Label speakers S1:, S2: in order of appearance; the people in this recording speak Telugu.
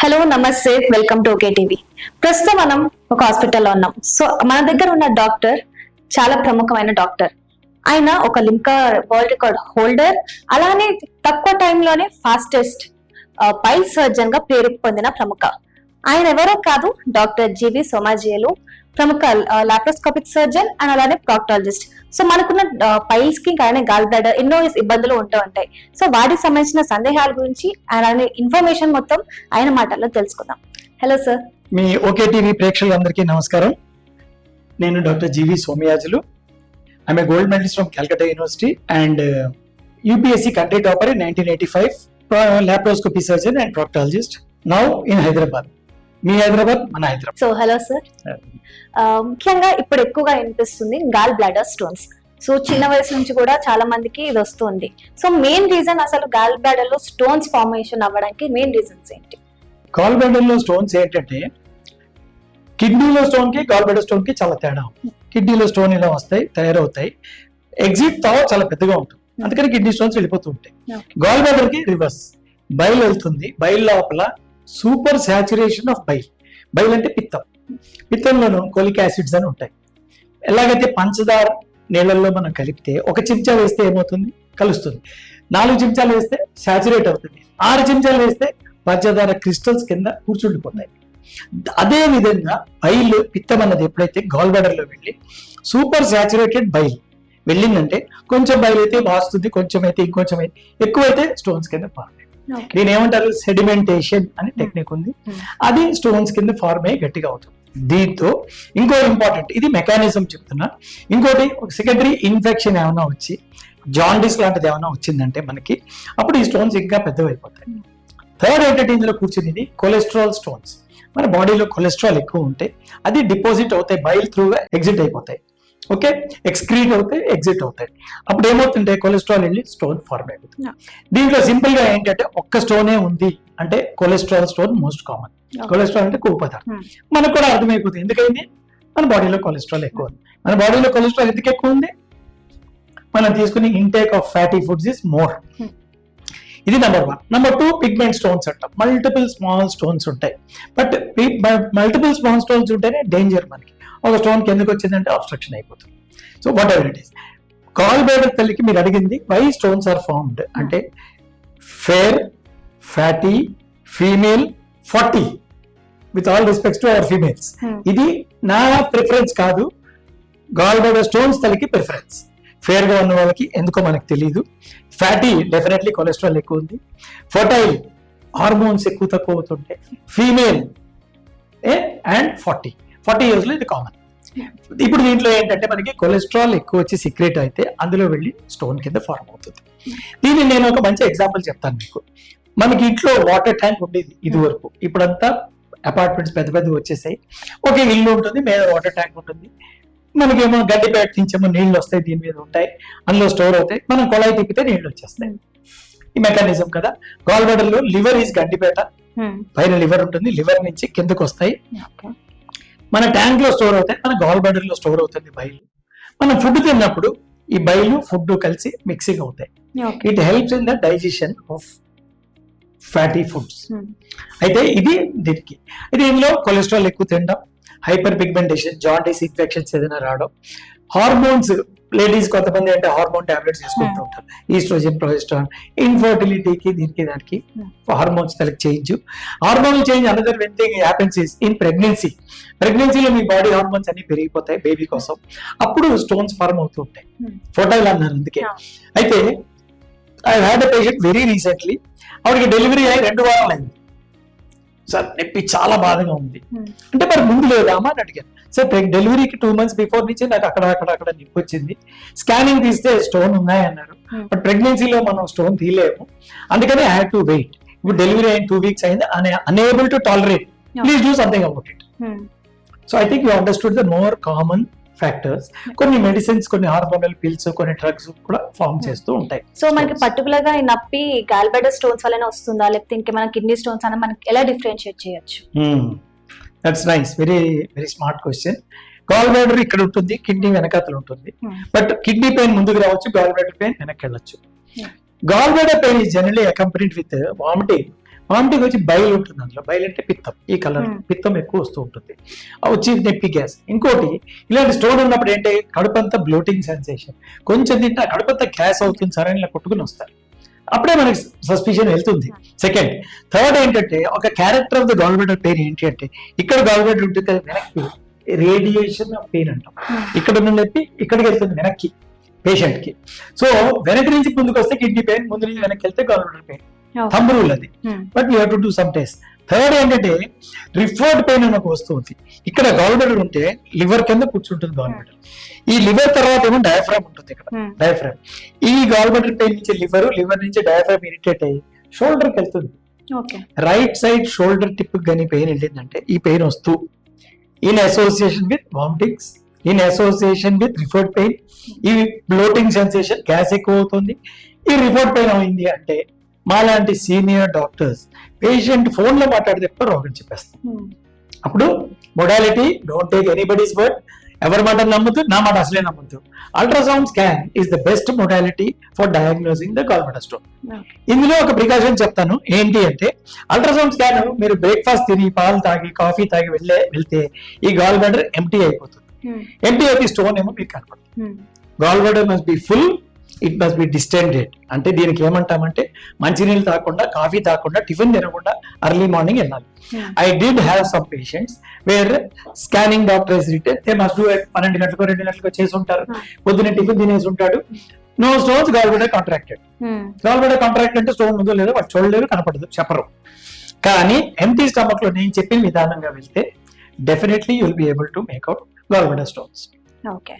S1: హలో నమస్తే, వెల్కమ్ టు ఓకే టీవీ. ప్రస్తుతం మనం ఒక హాస్పిటల్లో ఉన్నాం. సో మన దగ్గర ఉన్న డాక్టర్ చాలా ప్రముఖమైన డాక్టర్. ఆయన ఒక లింకా వరల్డ్ రికార్డ్ హోల్డర్, అలానే తక్కువ టైంలోనే ఫాస్టెస్ట్ పైల్ సర్జన్ గా పేరు పొందిన ప్రముఖ. ఆయన ఎవరో కాదు, డాక్టర్ జీవి సోమాజియాలు, ప్రముఖ లాప్రోస్కోపిక్ సర్జన్ అండ్ అలానే ప్రాక్టాలజిస్ట్. సో మనకున్న పైల్స్ కి కానీ గాల్ బ్లాడర్ ఎన్నో ఇబ్బందులు ఉంటూ ఉంటాయి. సో వాటికి సంబంధించిన సందేహాల గురించి అలానే ఇన్ఫర్మేషన్ మొత్తం ఆయన మాటల్లో తెలుసుకుందాం. Hello sir.
S2: మీ ఓకే టీవీ ప్రేక్షకులందరికీ నమస్కారం. నేను doctor G V Somayajulu. I am a gold medalist from Calcutta university and UPSC country topper in 1985, laparoscopy surgeon and proctologist. Now in Hyderabad. మీ హైదరాబాద్, మన హైదరాబాద్.
S1: So hello sir. ముఖ్యంగా ఇప్పుడు ఎక్కువగా వినిపిస్తుంది గాల్ బ్లాడర్ స్టోన్స్. సో చిన్న వయసు నుంచి కూడా చాలా మందికి ఇది వస్తుంది. సో మెయిన్ రీజన్ అసలు గాల్ బ్లాడర్ లో స్టోన్స్ ఫార్మేషన్ అవ్వడానికి మెయిన్ రీజన్స్ ఏంటి?
S2: గాల్ బ్లాడర్ లో స్టోన్స్ ఏంటంటే, కిడ్నీలో స్టోన్ కి గాల్ బ్లాడర్ స్టోన్ కి చాలా తేడా. కిడ్నీలో స్టోన్ ఇలా వస్తాయి, తయారవుతాయి, ఎగ్జిట్ తో చాలా పెద్దగా ఉంటుంది, అందుకని కిడ్నీ స్టోన్స్ వెళ్ళిపోతూ ఉంటాయి. గాల్ బ్లాడర్ కి రివర్స్, బైల్ వెళ్తుంది, బైల్ లోపల super saturation of bile. Bile అంటే పిత్తం, పిత్తంలోనూ కోలిక్ యాసిడ్స్ అని ఉంటాయి. ఎలాగైతే పంచదార నీళ్ళల్లో మనం కలిపితే ఒక చెంచా వేస్తే ఏమవుతుంది, కలుస్తుంది. 4 చెంచాలు వేస్తే సాచురేట్ అవుతుంది. 6 చెంచాలు వేస్తే పంచదార క్రిస్టల్స్ కింద కూర్చుండిపోతాయి. అదే విధంగా బైల్, పిత్తం అన్నది ఎప్పుడైతే గాల్ బ్లాడర్ లో వెళ్ళి సూపర్ సాచురేటెడ్ బైల్ వెళ్ళిందంటే, కొంచెం బైల్ అయితే వాస్తుంది, కొంచెం అయితే ఇంకొంచెం అయితే ఎక్కువైతే స్టోన్స్ కింద ఫార్మ్ అయ్యి, దీని ఏమంటారు సెడిమెంటేషన్ అనే టెక్నిక్ ఉంది. అది స్టోన్స్ కింద ఫార్మ్ అయ్యి గట్టిగా అవుతుంది. దీంతో ఇంకో ఇంపార్టెంట్, ఇది మెకానిజం చెప్తున్నా. ఇంకోటి, ఒక సెకండరీ ఇన్ఫెక్షన్ ఏమైనా వచ్చి జాండిస్ లాంటిది ఏమైనా వచ్చిందంటే మనకి, అప్పుడు ఈ స్టోన్స్ ఇంకా పెద్దవైపోతాయి. థర్డ్ ఏంటంటే, ఇందులో కూర్చునేది కొలెస్ట్రాల్ స్టోన్స్. మన బాడీలో కొలెస్ట్రాల్ ఎక్కువ ఉంటే అది డిపాజిట్ అవుతాయి, బైల్ త్రూగా ఎగ్జిట్ అయిపోతాయి. ఓకే, ఎక్స్క్రీట్ అవుతాయి, ఎగ్జిట్ అవుతాయి. అప్పుడు ఏమవుతుంటే కొలెస్ట్రాల్ వెళ్ళి స్టోన్ ఫార్మ్ అయిపోతుంది. దీంట్లో సింపుల్ గా ఏంటంటే, ఒక్క స్టోనే ఉంది అంటే cholesterol stone most common. Cholesterol అంటే కొవ్వు పదార్థం. మనకు కూడా అర్థమైపోతుంది ఎందుకైంది, మన బాడీలో కొలెస్ట్రాల్ ఎక్కువ ఉంది. మన బాడీలో కొలెస్ట్రాల్ ఎందుకు ఎక్కువ ఉంది, మనం తీసుకునే intake of fatty foods is more. ఇది నెంబర్ 1. నెంబర్ 2, పిగ్మెంట్ స్టోన్స్ అంటాం. మల్టిపుల్ స్మాల్ స్టోన్స్ ఉంటాయి. బట్ మల్టిపుల్ స్మాల్ స్టోన్స్ ఉంటేనే డేంజర్ మనకి. ఒక స్టోన్ కిందకి వచ్చిందంటే అబ్స్ట్రక్షన్ అయిపోతుంది. So whatever it is, gall bladder తల్లికి మీరు అడిగింది వై స్టోన్స్ ఆర్ ఫార్మ్డ్ అంటే, fair, fatty, female, 40 with all respects to our females. ఇది నా ప్రిఫరెన్స్ కాదు, గాల్ బ్లాడర్ స్టోన్స్ తల్లికి ప్రిఫరెన్స్. ఫేర్ గా ఉన్న వాళ్ళకి ఎందుకో మనకు తెలియదు. ఫ్యాటీ డెఫినెట్లీ కొలెస్ట్రాల్ ఎక్కువ ఉంది. ఫర్టైల్ హార్మోన్స్ ఎక్కువ తక్కువ అవుతుంటాయి. ఫీమేల్ అండ్ 40 years లో ఇది కామన్. ఇప్పుడు దీంట్లో ఏంటంటే, మనకి కొలెస్ట్రాల్ ఎక్కువ వచ్చి సిక్రెట్ అయితే అందులో వెళ్ళి స్టోన్ కింద ఫార్మ్ అవుతుంది. దీన్ని నేను ఒక మంచి ఎగ్జాంపుల్ చెప్తాను మీకు. మనకి ఇంట్లో వాటర్ ట్యాంక్ ఉండేది ఇది వరకు, ఇప్పుడంతా అపార్ట్మెంట్స్ పెద్ద పెద్ద వచ్చేసాయి. ఒకే ఇల్లు ఉంటుంది, మీద వాటర్ ట్యాంక్ ఉంటుంది. మనకేమో గడ్డిపేట నుంచేమో నీళ్లు వస్తాయి, దీని మీద ఉంటాయి, అందులో స్టోర్ అవుతాయి. మనం కొళాయి తిప్పితే నీళ్లు వచ్చేస్తాయి. ఈ మెకానిజం కదా. గాల్ బ్లాడర్ లో లివర్ ఈజ్ గడ్డిపేట, పైన లివర్ ఉంటుంది, లివర్ నుంచి కిందకు వస్తాయి, మన ట్యాంక్ లో స్టోర్ అవుతాయి, మన గాల్ బ్లాడర్ లో స్టోర్ అవుతుంది బైల్. మనం ఫుడ్ తిన్నప్పుడు ఈ బైల్ ఫుడ్ కలిసి మిక్సింగ్ అవుతాయి. It helps in the digestion of fatty foods. అయితే ఇది దీనికి, ఇది ఇందులో కొలెస్ట్రాల్ ఎక్కువ తినడం, హైపర్ పిగ్మెంటేషన్, జాండీస్ ఇన్ఫెక్షన్స్ ఏదైనా రావడం, హార్మోన్స్, లేడీస్ కొంతమంది అంటే హార్మోన్ టాబ్లెట్స్ తీసుకుంటూ ఉంటారు, ఈస్ట్రోజన్, ప్రొజెస్ట్రాన్, ఇన్ఫర్టిలిటీకి, దీనికి దానికి హార్మోన్స్ తలకి change. Hormonal change another one thing happens is in pregnancy. ప్రెగ్నెన్సీలో మీ బాడీ హార్మోన్స్ అన్ని పెరిగిపోతాయి బేబీ కోసం, అప్పుడు స్టోన్స్ ఫార్మ్ అవుతూ ఉంటాయి. ఫర్టైల్ అన్నారు అందుకే. అయితే I had a patient very recently, ఆవిడకి డెలివరీ అయ్యి 2 వారాలు అయింది. సార్ నొప్పి చాలా బాధగా ఉంది అంటే, మరి ముందు లేదా అమ్మా అని అడిగాను. సార్ డెలివరీకి 2 months బిఫోర్ నుంచి నాకు అక్కడ నొప్పి వచ్చింది, స్కానింగ్ తీస్తే స్టోన్ ఉన్నాయి అన్నారు. బట్ ప్రెగ్నెన్సీలో మనం స్టోన్ తీయలేము, అందుకని ఐ హ్యాడ్ టు వెయిట్. ఇప్పుడు డెలివరీ అయిన 2 weeks అయింది, unable to tolerate, please do something about it. So I think you understood the more common factors. కొన్ని మెడిసిన్స్, కొన్ని హార్మోనల్ పిల్స్, కొన్ని డ్రగ్స్ కూడా ఫార్మ్ చేస్తూ ఉంటాయి.
S1: సో మనకి పర్టికులర్ గా ఈ నొప్పి గాల్ బ్లాడర్ స్టోన్స్ వల్లనే వస్తుందా, లేకపోతే ఇంకేమైనా కిడ్నీ స్టోన్స్ అన్న మనకి ఎలా డిఫరెన్షియేట్ చేయొచ్చు?
S2: That's nice, very very smart question. Gall bladder ఇక్కడ ఉంటుంది, కిడ్నీ వెనకాతలు ఉంటుంది. బట్ కిడ్నీ పెయిన్ ముందుకు రావచ్చు, గాల్ బ్లాడర్ పెయిన్ వెనక్కి వెళ్ళొచ్చు. Gall bladder pain is generally accompanied with vomiting, vomiting వచ్చి బయలు ఉంటుంది, అందులో బయలు అంటే పిత్తం, ఈ కలర్
S1: Hmm.
S2: పిత్తం ఎక్కువ వస్తూ ఉంటుంది, ఆ వచ్చి నొప్పి గ్యాస్. ఇంకోటి ఇలాంటి స్టోన్ ఉన్నప్పుడు ఏంటి కడుపంతా బ్లోటింగ్ సెన్సేషన్, కొంచెం తింటే ఆ కడుపంతా గ్యాస్ అవుతుంది సార్ అని ఇలా కొట్టుకుని వస్తారు, అప్పుడే మనకి సస్పిషన్ వెళ్తుంది. సెకండ్, థర్డ్ ఏంటంటే ఒక character of the gall bladder pain ఏంటి అంటే ఇక్కడ గాల్ బ్లాడర్ ఉంటుంది కదా వెనక్కి రేడియేషన్ ఆఫ్ పెయిన్ అంటాం, ఇక్కడ ఉన్న నొప్పి ఇక్కడికి వెళ్తుంది వెనక్కి పేషెంట్ కి. సో వెనక నుంచి ముందుకు వస్తే కిడ్నీ పెయిన్, ముందు నుంచి వెనక్కి వెళ్తే gall bladder pain, thumb rule అది. But you have to do some test. Third ఏంటంటే రిఫర్డ్ పెయిన్ అని ఒక వస్తువు ఉంది, ఇక్కడ గాల్ బ్లాడర్ ఉంటే లివర్ కింద కూర్చుంటుంది గాల్ బ్లాడర్, ఈ లివర్ తర్వాత ఏమో డయాఫ్రామ్ ఉంటుంది ఇక్కడ, డయాఫ్రామ్. ఈ గాల్ బ్లాడర్ పెయిన్ నుంచి లివర్ నుంచి డయాఫ్రామ్ ఇరిటేట్ అయ్యి షోల్డర్ కి వెళ్తుంది. రైట్ సైడ్ షోల్డర్ టిప్ కానీ పెయిన్ వెళ్ళిందంటే ఈ పెయిన్ వస్తూ in association with vomitings, in association with referred pain, ఈ బ్లోటింగ్ సెన్సేషన్, గ్యాస్ ఎక్కువ అవుతుంది, ఈ రిఫర్డ్ పెయిన్ అయింది అంటే మాలాంటి సీనియర్ డాక్టర్స్ పేషెంట్ ఫోన్ లో మాట్లాడితే ఎప్పుడు రోగం చెప్పేస్తాం. అప్పుడు modality don't take anybody's word, ఎవరి మాట నమ్మద్దు, నా మాట అసలే నమ్మద్దు. Ultrasound scan is the best modality for diagnosing the gall bladder stone. ఇందులో ఒక ప్రికాషన్ చెప్తాను ఏంటి అంటే, అల్ట్రాసౌండ్ స్కాన్ మీరు బ్రేక్ఫాస్ట్ తిని పాలు తాగి కాఫీ తాగి వెళ్తే ఈ గాల్ బ్లాడర్ ఎంటీ అయిపోతుంది, ఎంటీ అయితే స్టోన్ ఏమో మీకు కనపడుతుంది. Gall bladder must be full, it must be distended. అంటే దీనికి ఏమంటామంటే మంచినీళ్ళు తాగకుండా, కాఫీ తాగకుండా, టిఫిన్ తినకుండా ఎర్లీ మార్నింగ్ వెళ్ళాలి. I did have some patients where scanning doctor is return they must do 12 గంటలకు 2 గంటలకు చేసి ఉంటారు, పొద్దున్న టిఫిన్ తినేసి ఉంటాడు, no stones, gall bladder contracted. Gall bladder contract అంటే స్టోన్ ఉందో లేదో వాడు చూడలేరు, కనపడదు, చెప్పరు. కానీ ఎంటీ స్టమక్ లో నేను చెప్పిన విధానంగా వెళ్తే definitely you will be able to make out gall bladder stones.
S1: Okay.